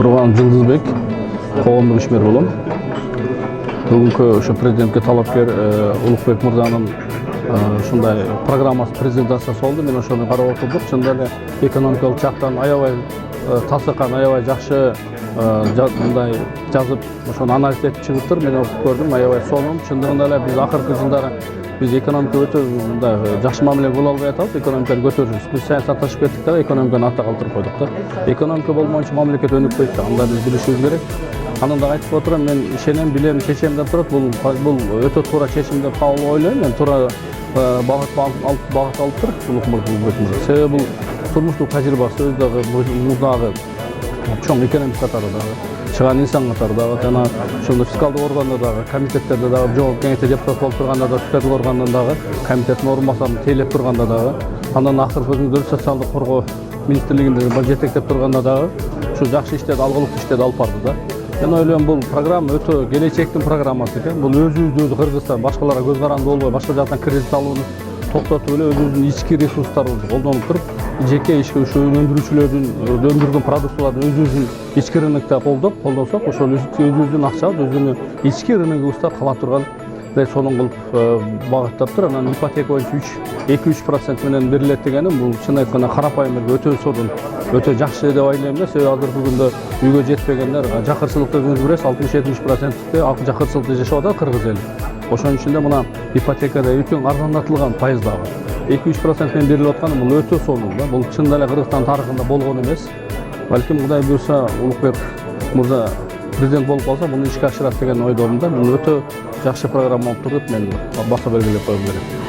Турган Жылдызбек, коомдук ишмер болом. Бүгүнкү ошо президентке талапкер Улукбек мырзанын ушундай программасы презентациясы болду. Мен ошону карап отурдук. Чындап эле экономикалык жактан аябай тасыкан, аябай жакшы мындай жазып, ошону анализ этип чыгыптыр. Мен окуп көрдүм, аябай сонун. Чындыгында эле биз акыркы жылдары biz ekonomika өтө мындай жакшы мамиле кыла албай атабыз, экономиканы көтөрүбүз. Биз саясатташып кеттик да, экономиканы артта калтырып койдук да. Экономика болмоюнча мамлекет өнүкпөйт да. Анда биз билишибиз керек. Андан да айтып отурам, мен ишенем, билем, чечем деп турат. Бул өтө туура чечим деп кабыл ойлойм. Мен туура багыт алыптыр Улукбек мырза. Себеби бул турмуштук тажрыйбасы өздөгү муздагы чоң экономика катарындагы чыган инсан катарындагы жана ошондо фискалдык органда дагы, комитеттерде дагы, жооп кеңеште депутат болуп турганда да, фискалдык органда дагы, комитеттин орун басарын тейлеп турганда дагы, андан акыркы өзүнүн социалдык коргоо министрлигинде жетектеп турганда дагы ушу жакшы иштеди, алгылыктуу иштеди алып барды да. Мен ойлойм, бул программа өтө келечектин программасы экен. Бул өзүбүздү Кыргызстан башкаларга көз каранды болбой, башка жактан кредит алууну токтотуп эле өзүбүздүн ички ресурстарыбызды колдонуп туруп, жеке ишке өндүрүүчүлөрдүн өндүргөн продукцияларды өзүбүздүн ички рынокто колдонсок, ошол өзүбүздүн акчабыз өзүнүн ички рыногубузда кала турган сонун кылып багыттаптыр. Анан ипотека боюнча 2-3% менен берилет дегени бул чын айтканда карапайым өтө сонун, өтө жакшы деп ойлойм да. Себеби азыркы күндө үйгө жетпегендер жакырсыздыкты өзүңүз билесиз, 60-70%те жакырсыздыкта жашап атат кыргыз эли. Ошон үчүн да мына ипотекада өтө арзандатылган пайыздагы 2-3% менен берилип атканы бул өтө сонун да. Бул чындап эле Кыргызстан тарыхында болгон эмес. Балким Кудай буйрса Улукбек мырза президент болуп калса, муну ишке ашырат деген ойдомун да. Бул өтө жакшы программа болуп туруп, мен баса белгилеп коюм керек.